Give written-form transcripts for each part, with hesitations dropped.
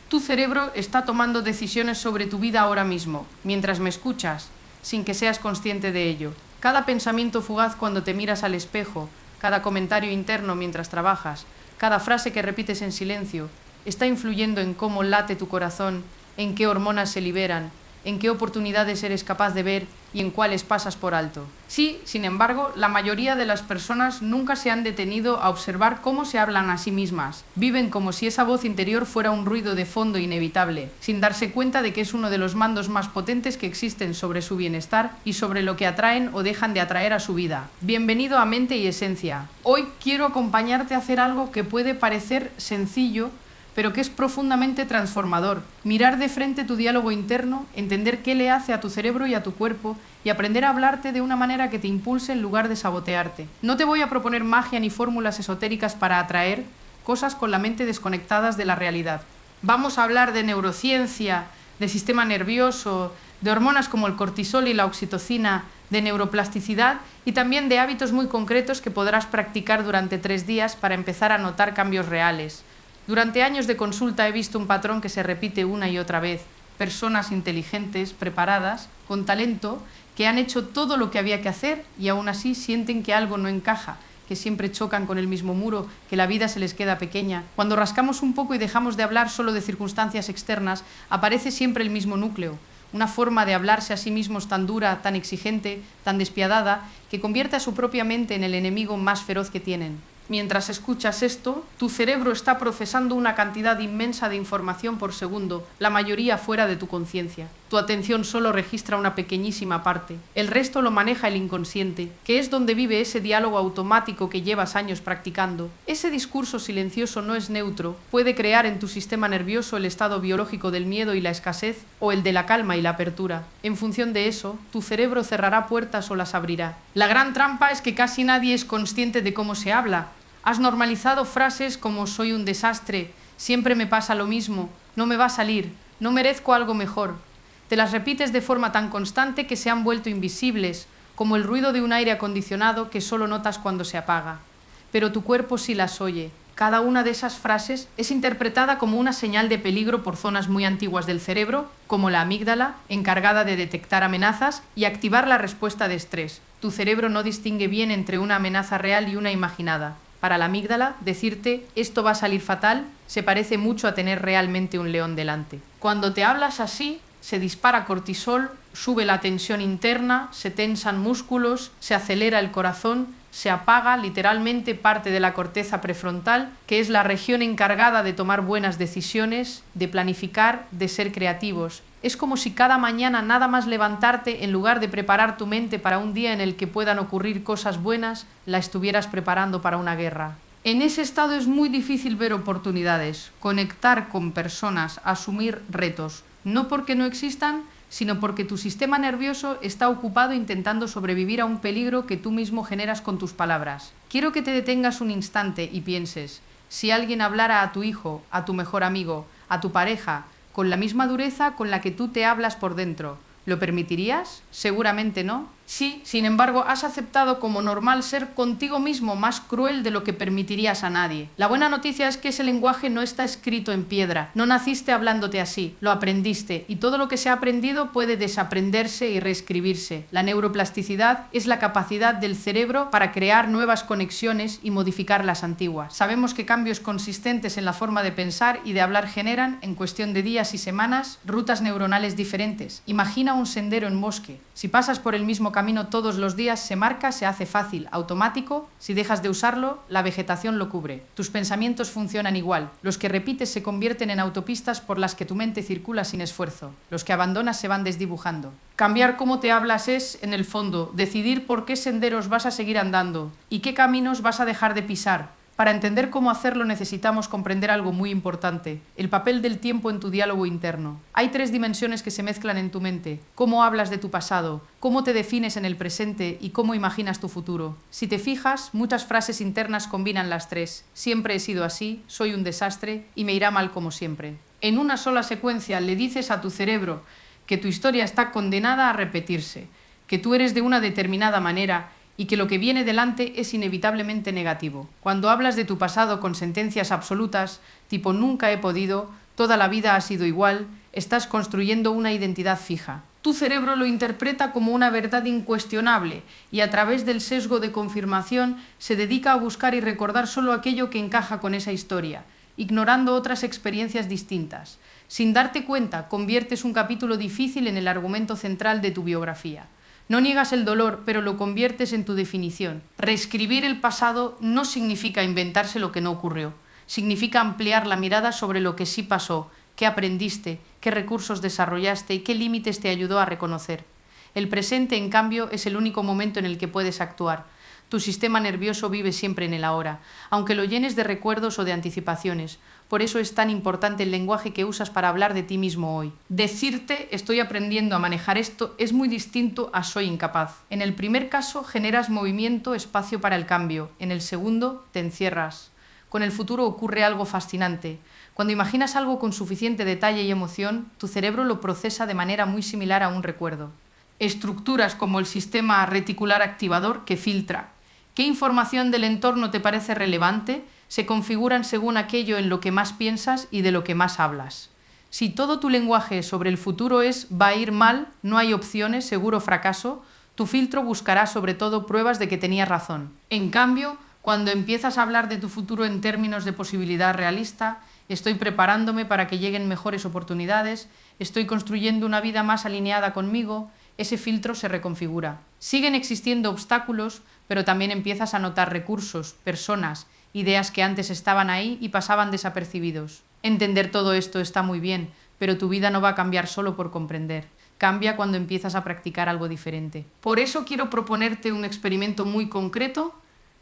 Tu cerebro está tomando decisiones sobre tu vida ahora mismo, mientras me escuchas, sin que seas consciente de ello. Cada pensamiento fugaz cuando te miras al espejo, cada comentario interno mientras trabajas, cada frase que repites en silencio, está influyendo en cómo late tu corazón, en qué hormonas se liberan, en qué oportunidades eres capaz de ver y en cuáles pasas por alto. Sí, sin embargo, la mayoría de las personas nunca se han detenido a observar cómo se hablan a sí mismas. Viven como si esa voz interior fuera un ruido de fondo inevitable, sin darse cuenta de que es uno de los mandos más potentes que existen sobre su bienestar y sobre lo que atraen o dejan de atraer a su vida. Bienvenido a Mente y Esencia. Hoy quiero acompañarte a hacer algo que puede parecer sencillo, pero que es profundamente transformador. Mirar de frente tu diálogo interno, entender qué le hace a tu cerebro y a tu cuerpo y aprender a hablarte de una manera que te impulse en lugar de sabotearte. No te voy a proponer magia ni fórmulas esotéricas para atraer cosas con la mente desconectadas de la realidad. Vamos a hablar de neurociencia, de sistema nervioso, de hormonas como el cortisol y la oxitocina, de neuroplasticidad y también de hábitos muy concretos que podrás practicar durante 3 días para empezar a notar cambios reales. Durante años de consulta he visto un patrón que se repite una y otra vez. Personas inteligentes, preparadas, con talento, que han hecho todo lo que había que hacer y aún así sienten que algo no encaja, que siempre chocan con el mismo muro, que la vida se les queda pequeña. Cuando rascamos un poco y dejamos de hablar solo de circunstancias externas, aparece siempre el mismo núcleo. Una forma de hablarse a sí mismos tan dura, tan exigente, tan despiadada, que convierte a su propia mente en el enemigo más feroz que tienen. Mientras escuchas esto, tu cerebro está procesando una cantidad inmensa de información por segundo, la mayoría fuera de tu conciencia. Tu atención solo registra una pequeñísima parte. El resto lo maneja el inconsciente, que es donde vive ese diálogo automático que llevas años practicando. Ese discurso silencioso no es neutro, puede crear en tu sistema nervioso el estado biológico del miedo y la escasez, o el de la calma y la apertura. En función de eso, tu cerebro cerrará puertas o las abrirá. La gran trampa es que casi nadie es consciente de cómo se habla. Has normalizado frases como soy un desastre, siempre me pasa lo mismo, no me va a salir, no merezco algo mejor. Te las repites de forma tan constante que se han vuelto invisibles, como el ruido de un aire acondicionado que solo notas cuando se apaga. Pero tu cuerpo sí las oye. Cada una de esas frases es interpretada como una señal de peligro por zonas muy antiguas del cerebro, como la amígdala, encargada de detectar amenazas y activar la respuesta de estrés. Tu cerebro no distingue bien entre una amenaza real y una imaginada. Para la amígdala, decirte esto va a salir fatal se parece mucho a tener realmente un león delante. Cuando te hablas así, se dispara cortisol, sube la tensión interna, se tensan músculos, se acelera el corazón, se apaga literalmente parte de la corteza prefrontal, que es la región encargada de tomar buenas decisiones, de planificar, de ser creativos. Es como si cada mañana nada más levantarte, en lugar de preparar tu mente para un día en el que puedan ocurrir cosas buenas, la estuvieras preparando para una guerra. En ese estado es muy difícil ver oportunidades, conectar con personas, asumir retos, no porque no existan, sino porque tu sistema nervioso está ocupado intentando sobrevivir a un peligro que tú mismo generas con tus palabras. Quiero que te detengas un instante y pienses, si alguien hablara a tu hijo, a tu mejor amigo, a tu pareja, con la misma dureza con la que tú te hablas por dentro, ¿lo permitirías? Seguramente no. Sí, sin embargo, has aceptado como normal ser contigo mismo más cruel de lo que permitirías a nadie. La buena noticia es que ese lenguaje no está escrito en piedra. No naciste hablándote así, lo aprendiste, y todo lo que se ha aprendido puede desaprenderse y reescribirse. La neuroplasticidad es la capacidad del cerebro para crear nuevas conexiones y modificar las antiguas. Sabemos que cambios consistentes en la forma de pensar y de hablar generan, en cuestión de días y semanas, rutas neuronales diferentes. Imagina un sendero en bosque. Si pasas por el mismo camino todos los días, se marca, se hace fácil, automático. Si dejas de usarlo, la vegetación lo cubre. Tus pensamientos funcionan igual. Los que repites se convierten en autopistas por las que tu mente circula sin esfuerzo. Los que abandonas se van desdibujando. Cambiar cómo te hablas es, en el fondo, decidir por qué senderos vas a seguir andando y qué caminos vas a dejar de pisar. Para entender cómo hacerlo necesitamos comprender algo muy importante, el papel del tiempo en tu diálogo interno. Hay 3 dimensiones que se mezclan en tu mente: cómo hablas de tu pasado, cómo te defines en el presente y cómo imaginas tu futuro. Si te fijas, muchas frases internas combinan las 3. Siempre he sido así, soy un desastre y me irá mal como siempre. En una sola secuencia le dices a tu cerebro que tu historia está condenada a repetirse, que tú eres de una determinada manera y que lo que viene delante es inevitablemente negativo. Cuando hablas de tu pasado con sentencias absolutas, tipo nunca he podido, toda la vida ha sido igual, estás construyendo una identidad fija. Tu cerebro lo interpreta como una verdad incuestionable y a través del sesgo de confirmación se dedica a buscar y recordar solo aquello que encaja con esa historia, ignorando otras experiencias distintas. Sin darte cuenta, conviertes un capítulo difícil en el argumento central de tu biografía. No niegas el dolor, pero lo conviertes en tu definición. Reescribir el pasado no significa inventarse lo que no ocurrió. Significa ampliar la mirada sobre lo que sí pasó, qué aprendiste, qué recursos desarrollaste y qué límites te ayudó a reconocer. El presente, en cambio, es el único momento en el que puedes actuar. Tu sistema nervioso vive siempre en el ahora, aunque lo llenes de recuerdos o de anticipaciones. Por eso es tan importante el lenguaje que usas para hablar de ti mismo hoy. Decirte estoy aprendiendo a manejar esto es muy distinto a soy incapaz. En el primer caso generas movimiento, espacio para el cambio. En el segundo te encierras. Con el futuro ocurre algo fascinante. Cuando imaginas algo con suficiente detalle y emoción, tu cerebro lo procesa de manera muy similar a un recuerdo. Estructuras como el sistema reticular activador que filtra qué información del entorno te parece relevante se configuran según aquello en lo que más piensas y de lo que más hablas. Si todo tu lenguaje sobre el futuro es va a ir mal, no hay opciones, seguro fracaso, tu filtro buscará sobre todo pruebas de que tenías razón. En cambio, cuando empiezas a hablar de tu futuro en términos de posibilidad realista, estoy preparándome para que lleguen mejores oportunidades, estoy construyendo una vida más alineada conmigo, ese filtro se reconfigura. Siguen existiendo obstáculos, pero también empiezas a notar recursos, personas, ideas que antes estaban ahí y pasaban desapercibidos. Entender todo esto está muy bien, pero tu vida no va a cambiar solo por comprender. Cambia cuando empiezas a practicar algo diferente. Por eso quiero proponerte un experimento muy concreto,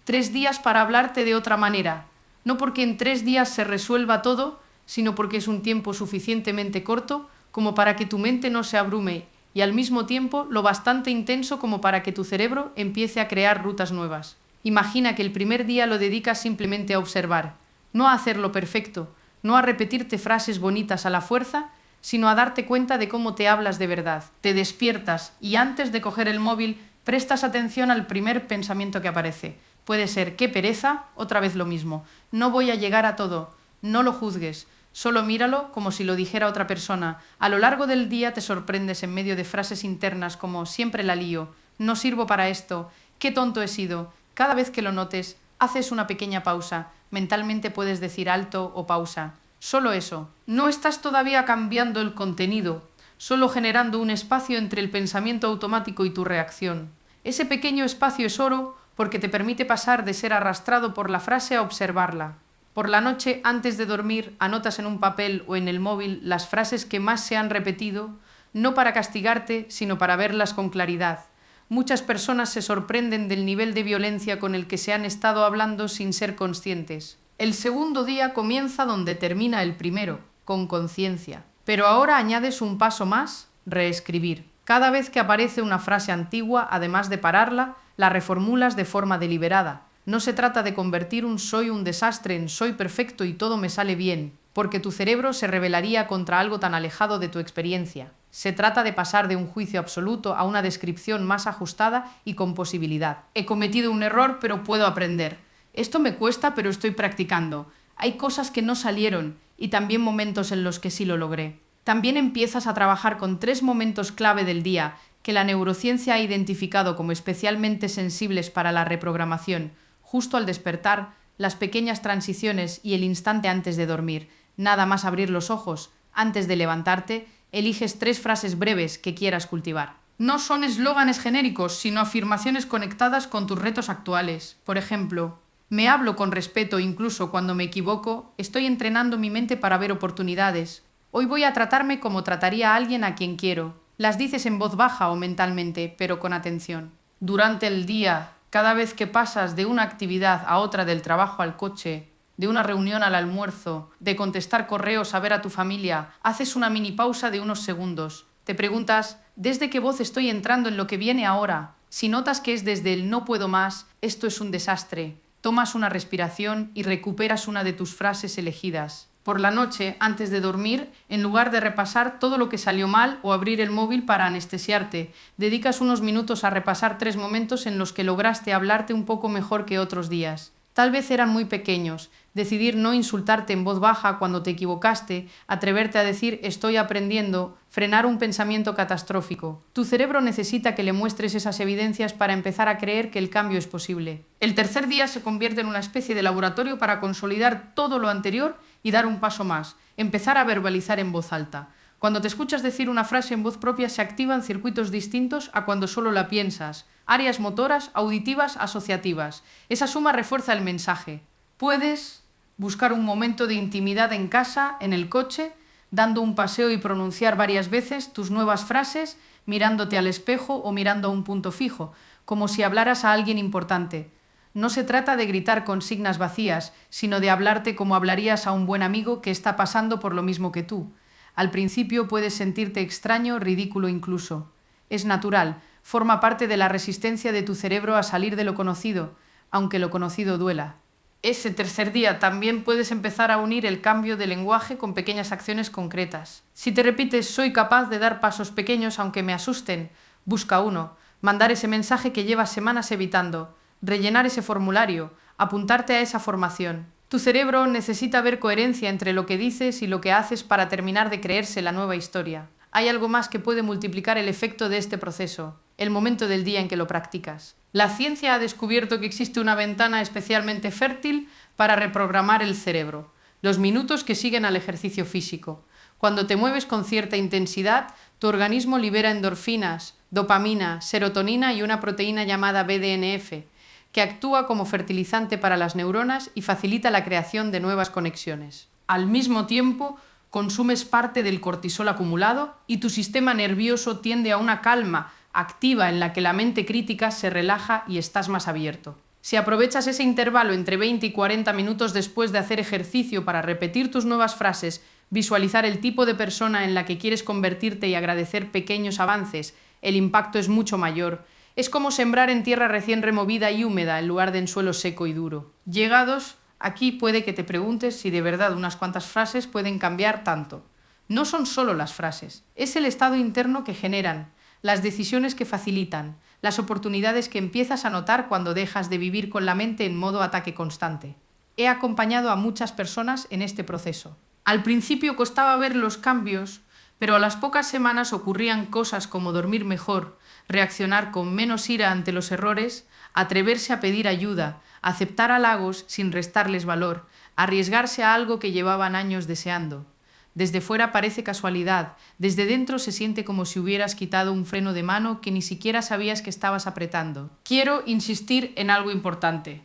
3 días para hablarte de otra manera. No porque en 3 días se resuelva todo, sino porque es un tiempo suficientemente corto como para que tu mente no se abrume y al mismo tiempo lo bastante intenso como para que tu cerebro empiece a crear rutas nuevas. Imagina que el primer día lo dedicas simplemente a observar, no a hacerlo perfecto, no a repetirte frases bonitas a la fuerza, sino a darte cuenta de cómo te hablas de verdad. Te despiertas y antes de coger el móvil prestas atención al primer pensamiento que aparece. Puede ser qué pereza, otra vez lo mismo. No voy a llegar a todo. No lo juzgues. Solo míralo como si lo dijera otra persona. A lo largo del día te sorprendes en medio de frases internas como siempre la lío, no sirvo para esto, qué tonto he sido. Cada vez que lo notes, haces una pequeña pausa. Mentalmente puedes decir alto o pausa. Solo eso. No estás todavía cambiando el contenido, solo generando un espacio entre el pensamiento automático y tu reacción. Ese pequeño espacio es oro porque te permite pasar de ser arrastrado por la frase a observarla. Por la noche, antes de dormir, anotas en un papel o en el móvil las frases que más se han repetido, no para castigarte, sino para verlas con claridad. Muchas personas se sorprenden del nivel de violencia con el que se han estado hablando sin ser conscientes. El segundo día comienza donde termina el primero, con conciencia. Pero ahora añades un paso más, reescribir. Cada vez que aparece una frase antigua, además de pararla, la reformulas de forma deliberada. No se trata de convertir un soy un desastre en soy perfecto y todo me sale bien, porque tu cerebro se rebelaría contra algo tan alejado de tu experiencia. Se trata de pasar de un juicio absoluto a una descripción más ajustada y con posibilidad. He cometido un error, pero puedo aprender. Esto me cuesta, pero estoy practicando. Hay cosas que no salieron y también momentos en los que sí lo logré. También empiezas a trabajar con 3 momentos clave del día que la neurociencia ha identificado como especialmente sensibles para la reprogramación. Justo al despertar, las pequeñas transiciones y el instante antes de dormir. Nada más abrir los ojos. Antes de levantarte, eliges 3 frases breves que quieras cultivar. No son eslóganes genéricos, sino afirmaciones conectadas con tus retos actuales. Por ejemplo, me hablo con respeto incluso cuando me equivoco, estoy entrenando mi mente para ver oportunidades. Hoy voy a tratarme como trataría a alguien a quien quiero. Las dices en voz baja o mentalmente, pero con atención. Durante el día, cada vez que pasas de una actividad a otra, del trabajo al coche, de una reunión al almuerzo, de contestar correos a ver a tu familia, haces una mini pausa de unos segundos. Te preguntas, ¿desde qué voz estoy entrando en lo que viene ahora? Si notas que es desde el no puedo más, esto es un desastre. Tomas una respiración y recuperas una de tus frases elegidas. Por la noche, antes de dormir, en lugar de repasar todo lo que salió mal o abrir el móvil para anestesiarte, dedicas unos minutos a repasar 3 momentos en los que lograste hablarte un poco mejor que otros días. Tal vez eran muy pequeños. Decidir no insultarte en voz baja cuando te equivocaste, atreverte a decir estoy aprendiendo, frenar un pensamiento catastrófico. Tu cerebro necesita que le muestres esas evidencias para empezar a creer que el cambio es posible. El tercer día se convierte en una especie de laboratorio para consolidar todo lo anterior y dar un paso más, empezar a verbalizar en voz alta. Cuando te escuchas decir una frase en voz propia se activan circuitos distintos a cuando solo la piensas, áreas motoras, auditivas, asociativas. Esa suma refuerza el mensaje. Puedes buscar un momento de intimidad en casa, en el coche, dando un paseo y pronunciar varias veces tus nuevas frases, mirándote al espejo o mirando a un punto fijo, como si hablaras a alguien importante. No se trata de gritar consignas vacías, sino de hablarte como hablarías a un buen amigo que está pasando por lo mismo que tú. Al principio puedes sentirte extraño, ridículo incluso. Es natural, forma parte de la resistencia de tu cerebro a salir de lo conocido, aunque lo conocido duela. Ese tercer día también puedes empezar a unir el cambio de lenguaje con pequeñas acciones concretas. Si te repites soy capaz de dar pasos pequeños aunque me asusten, busca uno, mandar ese mensaje que llevas semanas evitando, rellenar ese formulario, apuntarte a esa formación. Tu cerebro necesita ver coherencia entre lo que dices y lo que haces para terminar de creerse la nueva historia. Hay algo más que puede multiplicar el efecto de este proceso, el momento del día en que lo practicas. La ciencia ha descubierto que existe una ventana especialmente fértil para reprogramar el cerebro, los minutos que siguen al ejercicio físico. Cuando te mueves con cierta intensidad, tu organismo libera endorfinas, dopamina, serotonina y una proteína llamada BDNF, que actúa como fertilizante para las neuronas y facilita la creación de nuevas conexiones. Al mismo tiempo, consumes parte del cortisol acumulado y tu sistema nervioso tiende a una calma activa en la que la mente crítica se relaja y estás más abierto. Si aprovechas ese intervalo entre 20 y 40 minutos después de hacer ejercicio para repetir tus nuevas frases, visualizar el tipo de persona en la que quieres convertirte y agradecer pequeños avances, el impacto es mucho mayor. Es como sembrar en tierra recién removida y húmeda en lugar de en suelo seco y duro. Llegados, aquí puede que te preguntes si de verdad unas cuantas frases pueden cambiar tanto. No son solo las frases, es el estado interno que generan, las decisiones que facilitan, las oportunidades que empiezas a notar cuando dejas de vivir con la mente en modo ataque constante. He acompañado a muchas personas en este proceso. Al principio costaba ver los cambios, pero a las pocas semanas ocurrían cosas como dormir mejor, reaccionar con menos ira ante los errores, atreverse a pedir ayuda, aceptar halagos sin restarles valor, arriesgarse a algo que llevaban años deseando. Desde fuera parece casualidad, desde dentro se siente como si hubieras quitado un freno de mano que ni siquiera sabías que estabas apretando. Quiero insistir en algo importante.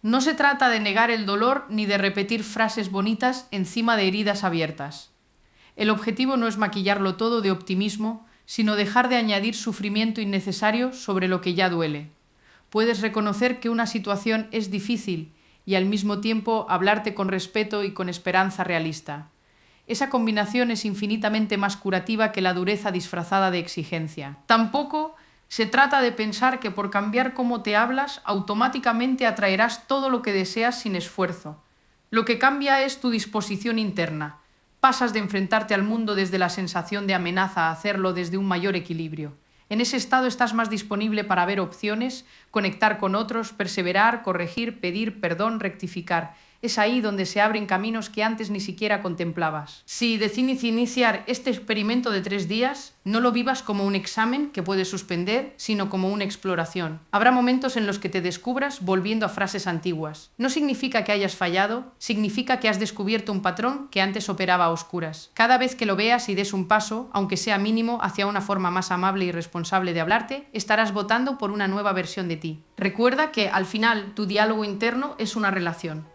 No se trata de negar el dolor ni de repetir frases bonitas encima de heridas abiertas. El objetivo no es maquillarlo todo de optimismo, sino dejar de añadir sufrimiento innecesario sobre lo que ya duele. Puedes reconocer que una situación es difícil y al mismo tiempo hablarte con respeto y con esperanza realista. Esa combinación es infinitamente más curativa que la dureza disfrazada de exigencia. Tampoco se trata de pensar que por cambiar cómo te hablas, automáticamente atraerás todo lo que deseas sin esfuerzo. Lo que cambia es tu disposición interna. Pasas de enfrentarte al mundo desde la sensación de amenaza a hacerlo desde un mayor equilibrio. En ese estado estás más disponible para ver opciones, conectar con otros, perseverar, corregir, pedir perdón, rectificar. Es ahí donde se abren caminos que antes ni siquiera contemplabas. Si decides iniciar este experimento de 3 días, no lo vivas como un examen que puedes suspender, sino como una exploración. Habrá momentos en los que te descubras volviendo a frases antiguas. No significa que hayas fallado, significa que has descubierto un patrón que antes operaba a oscuras. Cada vez que lo veas y des un paso, aunque sea mínimo, hacia una forma más amable y responsable de hablarte, estarás votando por una nueva versión de ti. Recuerda que, al final, tu diálogo interno es una relación.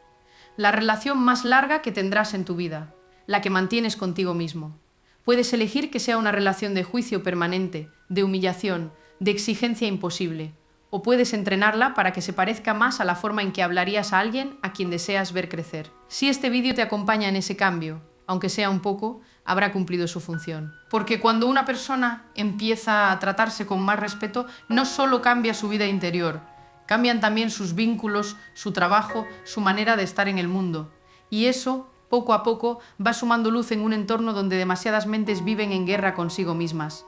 La relación más larga que tendrás en tu vida, la que mantienes contigo mismo. Puedes elegir que sea una relación de juicio permanente, de humillación, de exigencia imposible, o puedes entrenarla para que se parezca más a la forma en que hablarías a alguien a quien deseas ver crecer. Si este vídeo te acompaña en ese cambio, aunque sea un poco, habrá cumplido su función. Porque cuando una persona empieza a tratarse con más respeto, no solo cambia su vida interior, cambian también sus vínculos, su trabajo, su manera de estar en el mundo. Y eso, poco a poco, va sumando luz en un entorno donde demasiadas mentes viven en guerra consigo mismas.